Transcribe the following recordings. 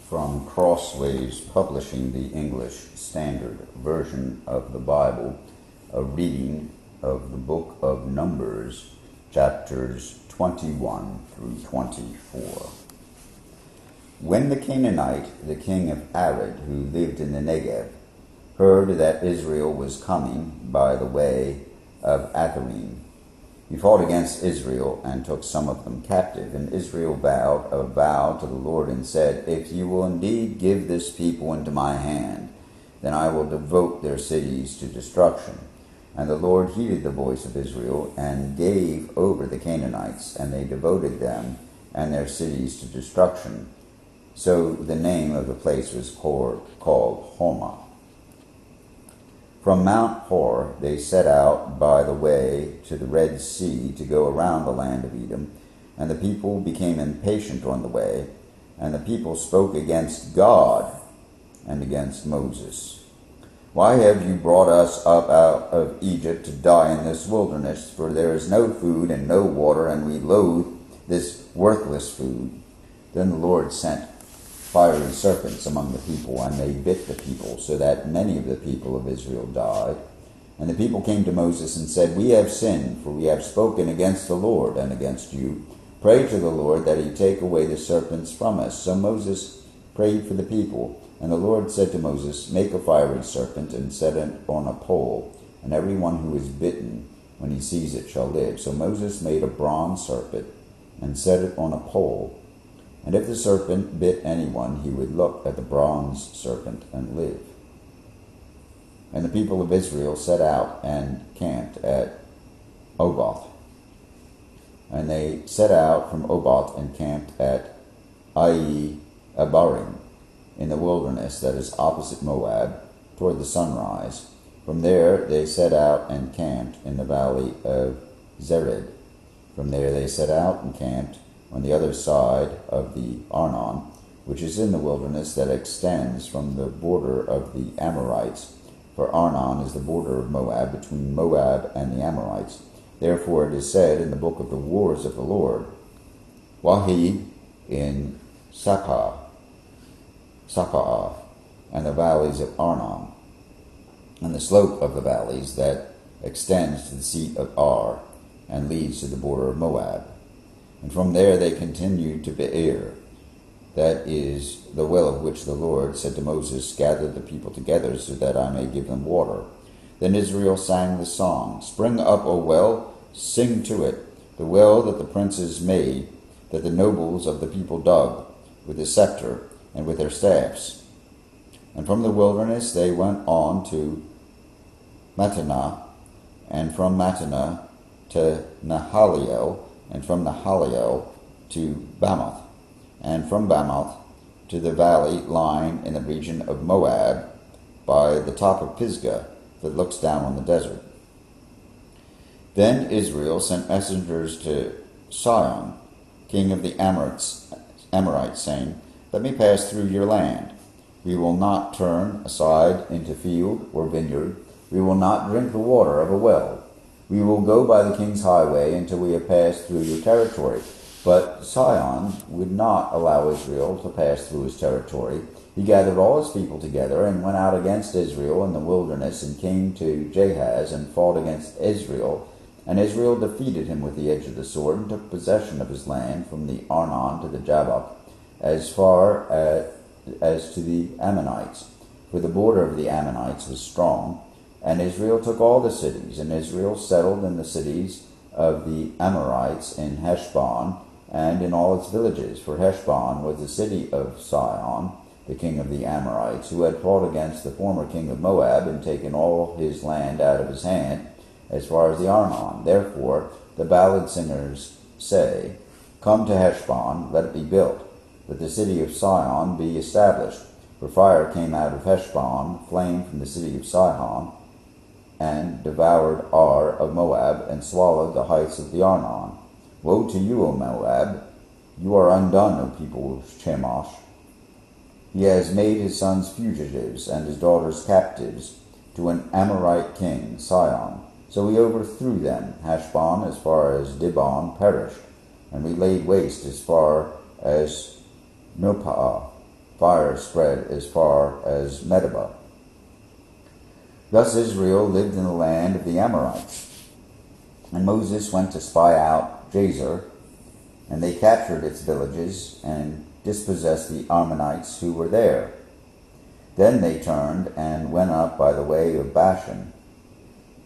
From Crossways Publishing, the English Standard Version of the Bible, a reading of the book of Numbers, chapters 21 through 24. When the Canaanite, the king of Arad, who lived in the Negev, heard that Israel was coming by the way of Atharim, he fought against Israel and took some of them captive. And Israel vowed a vow to the Lord and said, "If you will indeed give this people into my hand, then I will devote their cities to destruction." And the Lord heeded the voice of Israel and gave over the Canaanites, and they devoted them and their cities to destruction. So the name of the place was called Hormah. From Mount Hor they set out by the way to the Red Sea to go around the land of Edom, and the people became impatient on the way, and the people spoke against God and against Moses. "Why have you brought us up out of Egypt to die in this wilderness? For there is no food and no water, and we loathe this worthless food." Then the Lord sent fiery serpents among the people, and they bit the people, so that many of the people of Israel died. And the people came to Moses and said, "We have sinned, for we have spoken against the Lord and against you. Pray to the Lord that he take away the serpents from us." So Moses prayed for the people, and the Lord said to Moses, "Make a fiery serpent and set it on a pole, and every one who is bitten, when he sees it, shall live." So Moses made a bronze serpent and set it on a pole. And if the serpent bit anyone, he would look at the bronze serpent and live. And the people of Israel set out and camped at Oboth. And they set out from Oboth and camped at Abarim in the wilderness that is opposite Moab, toward the sunrise. From there they set out and camped in the valley of Zered. From there they set out and camped on the other side of the Arnon, which is in the wilderness that extends from the border of the Amorites. For Arnon is the border of Moab, between Moab and the Amorites. Therefore it is said in the book of the wars of the Lord, "Wahid in Sapah, and the valleys of Arnon, and the slope of the valleys that extends to the seat of Ar, and leads to the border of Moab." And from there they continued to Beer, that is the well of which the Lord said to Moses, "Gather the people together so that I may give them water." Then Israel sang the song, "Spring up, O well, sing to it, the well that the princes made, that the nobles of the people dug, with the scepter and with their staffs." And from the wilderness they went on to Mattanah, and from Mattanah to Nahaliel, and from Nahaliel to Bamoth, and from Bamoth to the valley lying in the region of Moab by the top of Pisgah that looks down on the desert. Then Israel sent messengers to Sihon, king of the Amorites, saying, "Let me pass through your land. We will not turn aside into field or vineyard. We will not drink the water of a well. We will go by the king's highway until we have passed through your territory." But Sihon would not allow Israel to pass through his territory. He gathered all his people together and went out against Israel in the wilderness and came to Jahaz and fought against Israel. And Israel defeated him with the edge of the sword and took possession of his land from the Arnon to the Jabbok, as far as to the Ammonites. For the border of the Ammonites was strong. And Israel took all the cities, and Israel settled in the cities of the Amorites in Heshbon, and in all its villages. For Heshbon was the city of Sihon, the king of the Amorites, who had fought against the former king of Moab, and taken all his land out of his hand, as far as the Arnon. Therefore the ballad singers say, "Come to Heshbon, let it be built, that the city of Sihon be established. For fire came out of Heshbon, flame from the city of Sihon, and devoured Ar of Moab, and swallowed the heights of the Arnon. Woe to you, O Moab! You are undone, O people of Chemosh. He has made his sons fugitives, and his daughters captives, to an Amorite king, Sihon. So we overthrew them. Heshbon as far as Dibon perished, and we laid waste as far as Nopah. fire spread as far as Medeba. Thus Israel lived in the land of the Amorites. And Moses went to spy out Jazer, and they captured its villages and dispossessed the Ammonites who were there. Then they turned and went up by the way of Bashan.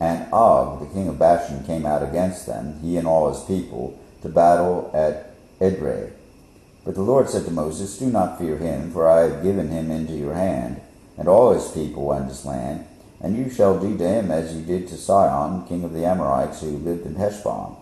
And Og, the king of Bashan, came out against them, he and all his people, to battle at Edrei. But the Lord said to Moses, "Do not fear him, for I have given him into your hand, and all his people and his land, and you shall do to him as you did to Sihon, king of the Amorites, who lived in Heshbon."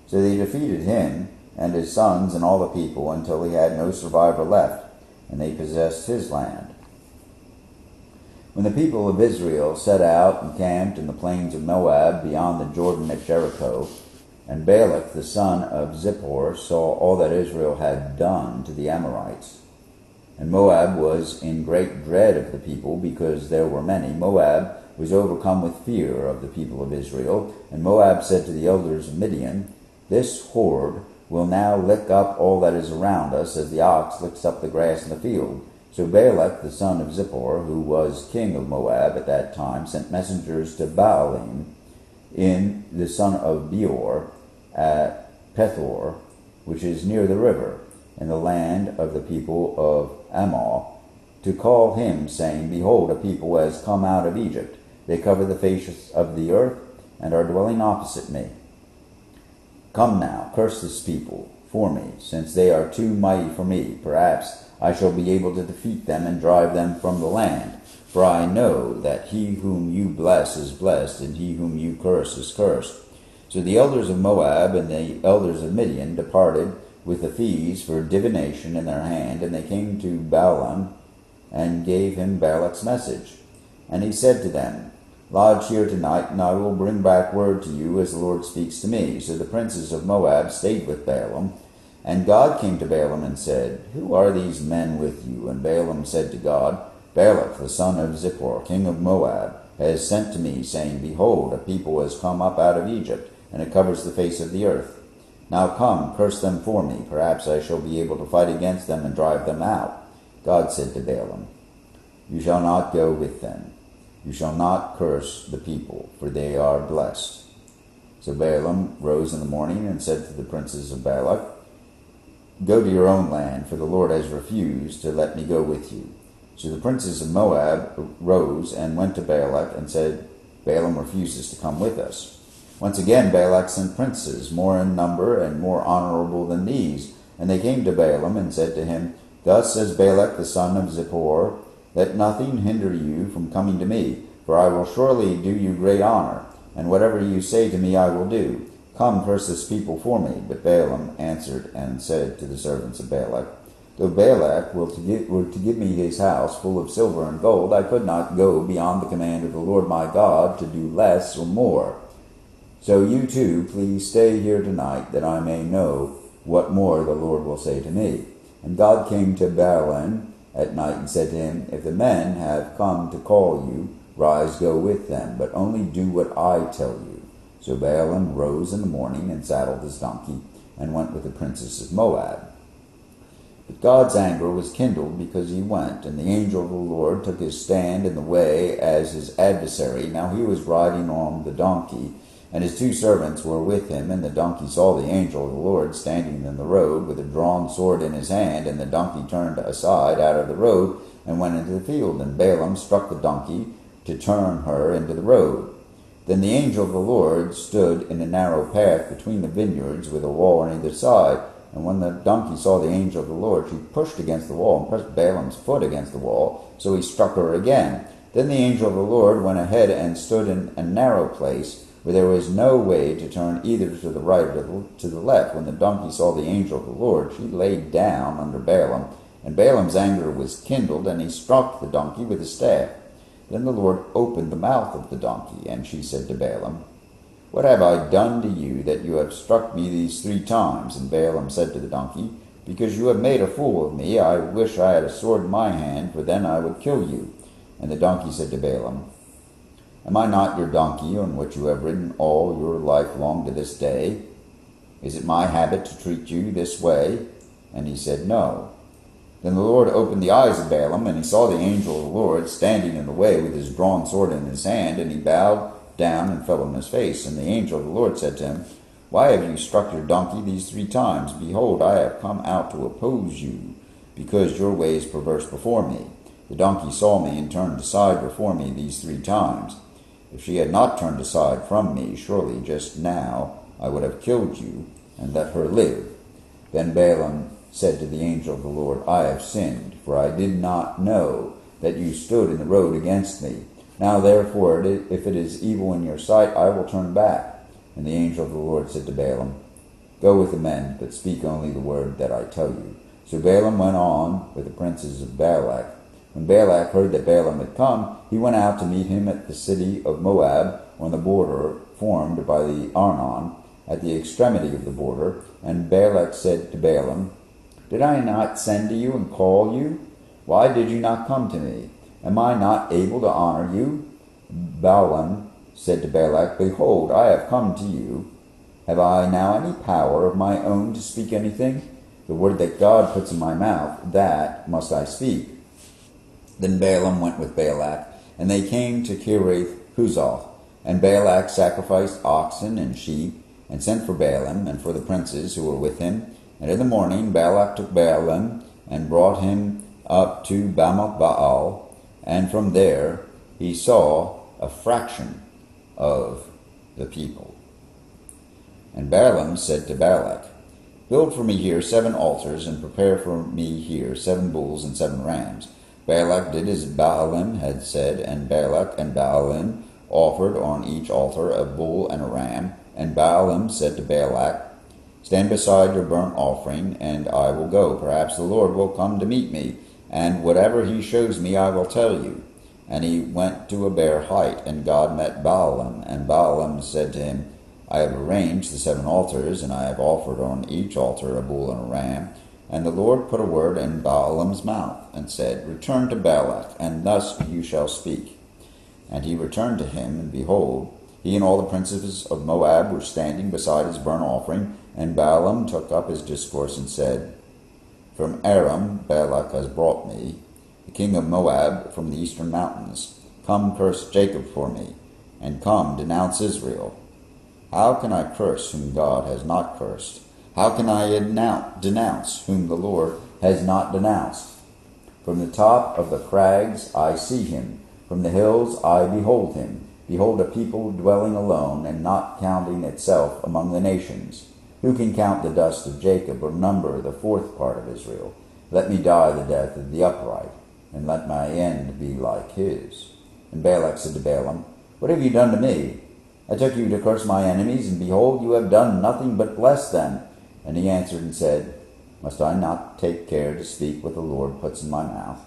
So they defeated him and his sons and all the people until he had no survivor left, and they possessed his land. When the people of Israel set out and camped in the plains of Moab beyond the Jordan at Jericho, and Balak the son of Zippor saw all that Israel had done to the Amorites, and Moab was in great dread of the people because there were many, Moab was overcome with fear of the people of Israel, and Moab said to the elders of Midian, "This horde will now lick up all that is around us as the ox licks up the grass in the field." So Balak the son of Zippor, who was king of Moab at that time, sent messengers to Baalim, the son of Beor, at Pethor, which is near the river, in the land of the people of Ammon, to call him, saying, "Behold, a people has come out of Egypt. They cover the face of the earth, and are dwelling opposite me. Come now, curse this people for me, since they are too mighty for me. Perhaps I shall be able to defeat them and drive them from the land. For I know that he whom you bless is blessed, and he whom you curse is cursed." So the elders of Moab and the elders of Midian departed with the thieves for divination in their hand, and they came to Balaam and gave him Balak's message. And he said to them, "Lodge here tonight, and I will bring back word to you as the Lord speaks to me." So the princes of Moab stayed with Balaam. And God came to Balaam and said, "Who are these men with you?" And Balaam said to God, "Balak the son of Zippor, king of Moab, has sent to me, saying, Behold, a people has come up out of Egypt, and it covers the face of the earth. Now come, curse them for me. Perhaps I shall be able to fight against them and drive them out." God said to Balaam, "You shall not go with them. You shall not curse the people, for they are blessed." So Balaam rose in the morning and said to the princes of Balak, "Go to your own land, for the Lord has refused to let me go with you." So the princes of Moab rose and went to Balak and said, "Balaam refuses to come with us." Once again Balak sent princes, more in number and more honorable than these. And they came to Balaam and said to him, "Thus says Balak the son of Zippor, Let nothing hinder you from coming to me, for I will surely do you great honor, and whatever you say to me I will do. Come, curse this people for me." But Balaam answered and said to the servants of Balak, "Though Balak were to give me his house full of silver and gold, I could not go beyond the command of the Lord my God to do less or more. So you too, please stay here tonight, that I may know what more the Lord will say to me." And God came to Balaam at night and said to him, "If the men have come to call you, rise, go with them, but only do what I tell you." So Balaam rose in the morning and saddled his donkey and went with the princes of Moab. But God's anger was kindled because he went, and the angel of the Lord took his stand in the way as his adversary. Now he was riding on the donkey, and his two servants were with him, and the donkey saw the angel of the Lord standing in the road with a drawn sword in his hand, and the donkey turned aside out of the road and went into the field, and Balaam struck the donkey to turn her into the road. Then the angel of the Lord stood in a narrow path between the vineyards with a wall on either side, and when the donkey saw the angel of the Lord, she pushed against the wall and pressed Balaam's foot against the wall, so he struck her again. Then the angel of the Lord went ahead and stood in a narrow place, where there was no way to turn either to the right or to the left. When the donkey saw the angel of the Lord, she laid down under Balaam, and Balaam's anger was kindled, and he struck the donkey with his staff. Then the Lord opened the mouth of the donkey, and she said to Balaam, "What have I done to you that you have struck me these 3 times? And Balaam said to the donkey, "Because you have made a fool of me, I wish I had a sword in my hand, for then I would kill you." And the donkey said to Balaam, "Am I not your donkey on which you have ridden all your life long to this day? Is it my habit to treat you this way?" And he said, "No." Then the Lord opened the eyes of Balaam, and he saw the angel of the Lord standing in the way with his drawn sword in his hand, and he bowed down and fell on his face. And the angel of the Lord said to him, Why have you struck your donkey these 3 times? Behold, I have come out to oppose you, because your way is perverse before me. The donkey saw me and turned aside before me these 3 times. If she had not turned aside from me, surely just now I would have killed you and let her live. Then Balaam said to the angel of the Lord, I have sinned, for I did not know that you stood in the road against me. Now therefore, if it is evil in your sight, I will turn back. And the angel of the Lord said to Balaam, Go with the men, but speak only the word that I tell you. So Balaam went on with the princes of Balak. When Balak heard that Balaam had come, he went out to meet him at the city of Moab, on the border formed by the Arnon, at the extremity of the border. And Balak said to Balaam, Did I not send to you and call you? Why did you not come to me? Am I not able to honor you? Balaam said to Balak, Behold, I have come to you. Have I now any power of my own to speak anything? The word that God puts in my mouth, that must I speak. Then Balaam went with Balak, and they came to Kiriath-Huzoth. And Balak sacrificed oxen and sheep, and sent for Balaam and for the princes who were with him. And in the morning Balak took Balaam, and brought him up to Bamoth Baal, and from there he saw a fraction of the people. And Balaam said to Balak, Build for me here 7 altars, and prepare for me here 7 bulls and 7 rams. Balak did as Balaam had said, and Balak and Balaam offered on each altar a bull and a ram. And Balaam said to Balak, Stand beside your burnt offering, and I will go. Perhaps the Lord will come to meet me, and whatever he shows me I will tell you. And he went to a bare height, and God met Balaam. And Balaam said to him, I have arranged the 7 altars, and I have offered on each altar a bull and a ram. And the Lord put a word in Balaam's mouth, and said, Return to Balak, and thus you shall speak. And he returned to him, and behold, he and all the princes of Moab were standing beside his burnt offering. And Balaam took up his discourse and said, From Aram Balak has brought me, the king of Moab, from the eastern mountains. Come, curse Jacob for me, and come, denounce Israel. How can I curse whom God has not cursed? How can I denounce whom the Lord has not denounced? From the top of the crags I see him. From the hills I behold him. Behold, a people dwelling alone, and not counting itself among the nations. Who can count the dust of Jacob, or number the 4th part of Israel? Let me die the death of the upright, and let my end be like his. And Balak said to Balaam, What have you done to me? I took you to curse my enemies, and behold, you have done nothing but bless them. And he answered and said, Must I not take care to speak what the Lord puts in my mouth?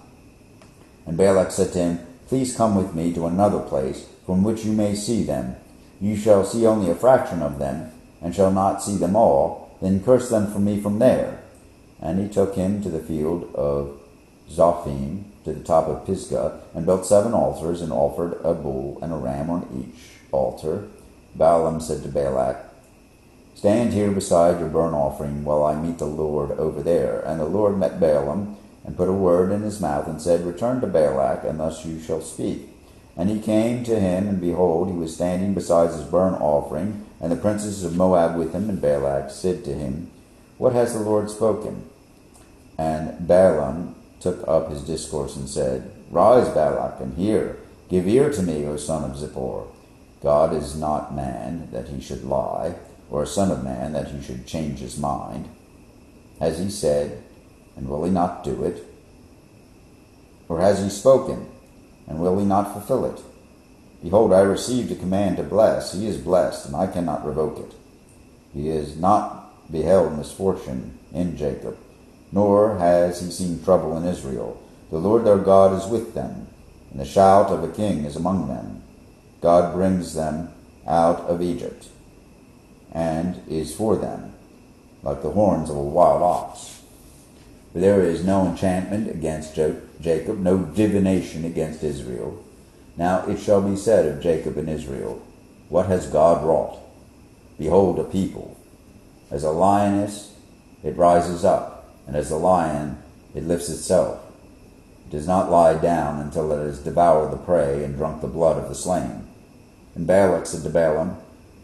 And Balak said to him, Please come with me to another place, from which you may see them. You shall see only a fraction of them, and shall not see them all. Then curse them from me from there. And he took him to the field of Zophim, to the top of Pisgah, and built 7 altars, and offered a bull and a ram on each altar. Balaam said to Balak, Stand here beside your burnt offering while I meet the Lord over there. And the Lord met Balaam, and put a word in his mouth, and said, Return to Balak, and thus you shall speak. And he came to him, and behold, he was standing beside his burnt offering, and the princes of Moab with him. And Balak said to him, What has the Lord spoken? And Balaam took up his discourse and said, Rise, Balak, and hear. Give ear to me, O son of Zippor. God is not man, that he should lie, or a son of man, that he should change his mind. Has he said, and will he not do it? Or has he spoken, and will he not fulfill it? Behold, I received a command to bless. He is blessed, and I cannot revoke it. He has not beheld misfortune in Jacob, nor has he seen trouble in Israel. The Lord their God is with them, and the shout of a king is among them. God brings them out of Egypt, and is for them like the horns of a wild ox. For there is no enchantment against Jacob, no divination against Israel. Now it shall be said of Jacob and Israel, What has God wrought? Behold, a people. As a lioness it rises up, and as a lion It lifts itself. It does not lie down until it has devoured the prey and drunk the blood of the slain. And Balak said to Balaam,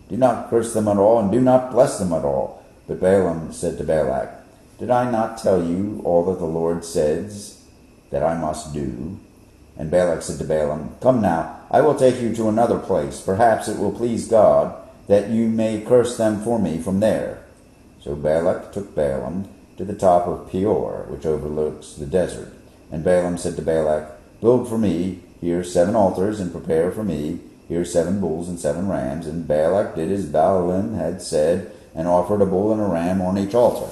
Do not curse them at all, and do not bless them at all. But Balaam said to Balak, Did I not tell you all that the Lord says that I must do? And Balak said to Balaam, Come now, I will take you to another place. Perhaps it will please God that you may curse them for me from there. So Balak took Balaam to the top of Peor, which overlooks the desert. And Balaam said to Balak, Build for me here 7 altars, and prepare for me here 7 bulls and 7 rams. And Balak did as Balaam had said, and offered a bull and a ram on each altar.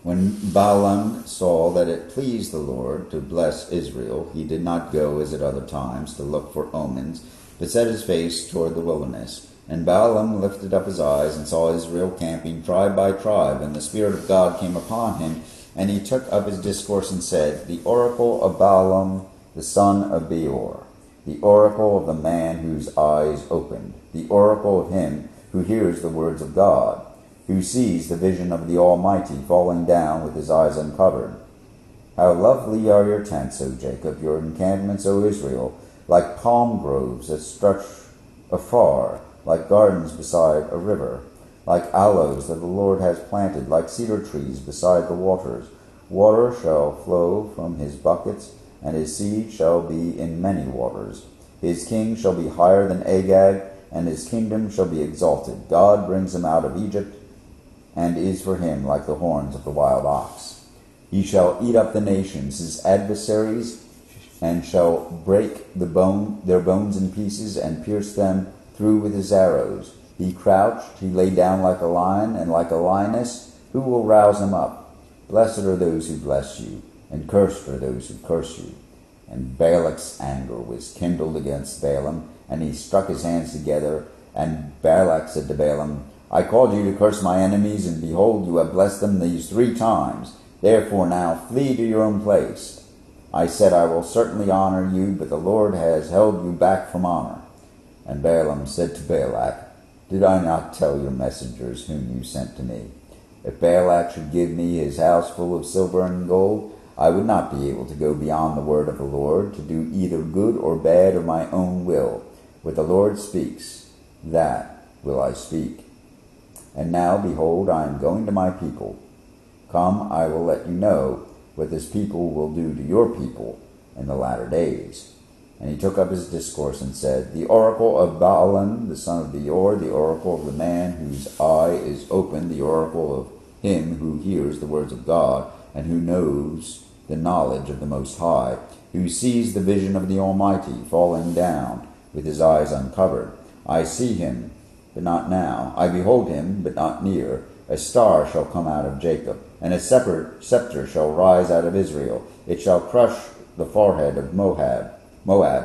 When Balaam saw that it pleased the Lord to bless Israel, he did not go as at other times to look for omens, but set his face toward the wilderness. And Balaam lifted up his eyes and saw Israel camping tribe by tribe, and the Spirit of God came upon him, and he took up his discourse and said, The oracle of Balaam the son of Beor, the oracle of the man whose eyes opened, the oracle of him who hears the words of God, who sees the vision of the Almighty falling down with his eyes uncovered. How lovely are your tents, O Jacob, your encampments, O Israel, like palm groves that stretch afar, like gardens beside a river, like aloes that the Lord has planted, like cedar trees beside the waters. Water shall flow from his buckets, and his seed shall be in many waters. His king shall be higher than Agag, and his kingdom shall be exalted. God brings him out of Egypt, and is for him like the horns of the wild ox. He shall eat up the nations, his adversaries, and shall break their bones in pieces, and pierce them through with his arrows. He crouched, he lay down like a lion, and like a lioness, who will rouse him up? Blessed are those who bless you, and cursed are those who curse you. And Balak's anger was kindled against Balaam, and he struck his hands together. And Balak said to Balaam, I called you to curse my enemies, and behold, you have blessed them these 3 times. Therefore now flee to your own place. I said, I will certainly honor you, but the Lord has held you back from honor. And Balaam said to Balak, Did I not tell your messengers whom you sent to me? If Balak should give me his house full of silver and gold, I would not be able to go beyond the word of the Lord, to do either good or bad of my own will. What the Lord speaks, that will I speak. And now, behold, I am going to my people. Come, I will let you know what this people will do to your people in the latter days. And he took up his discourse and said, The oracle of Balaam, the son of Beor, the oracle of the man whose eye is open, the oracle of him who hears the words of God, and who knows the knowledge of the Most High, who sees the vision of the Almighty falling down with his eyes uncovered. I see him, but not now. I behold him, but not near. A star shall come out of Jacob, and a scepter shall rise out of Israel. It shall crush the forehead of Moab,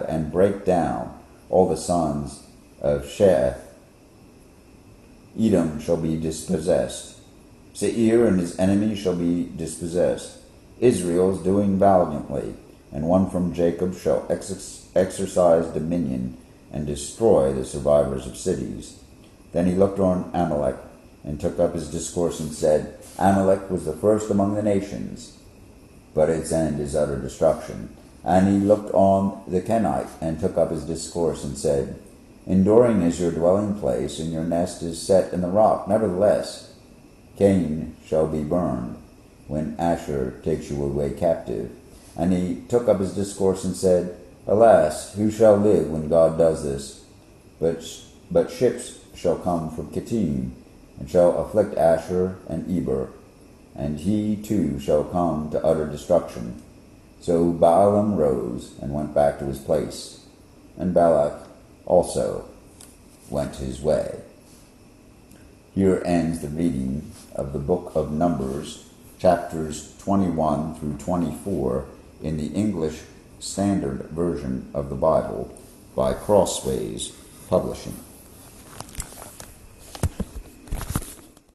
and break down all the sons of Sheath. Edom shall be dispossessed. Seir and his enemies shall be dispossessed. Israel is doing valiantly, and one from Jacob shall exercise dominion and destroy the survivors of cities. Then he looked on Amalek, and took up his discourse and said, Amalek was the first among the nations, but its end is utter destruction. And he looked on the Kenite, and took up his discourse and said, Enduring is your dwelling place, and your nest is set in the rock. Nevertheless, Cain shall be burned, when Asher takes you away captive. And he took up his discourse and said, Alas, who shall live when God does this? But ships shall come from Kittim, and shall afflict Asher and Eber, and he too shall come to utter destruction. So Balaam rose and went back to his place, and Balak also went his way. Here ends the reading of the book of Numbers, chapters 21 through 24, in the English Standard Version of the Bible by Crossways Publishing.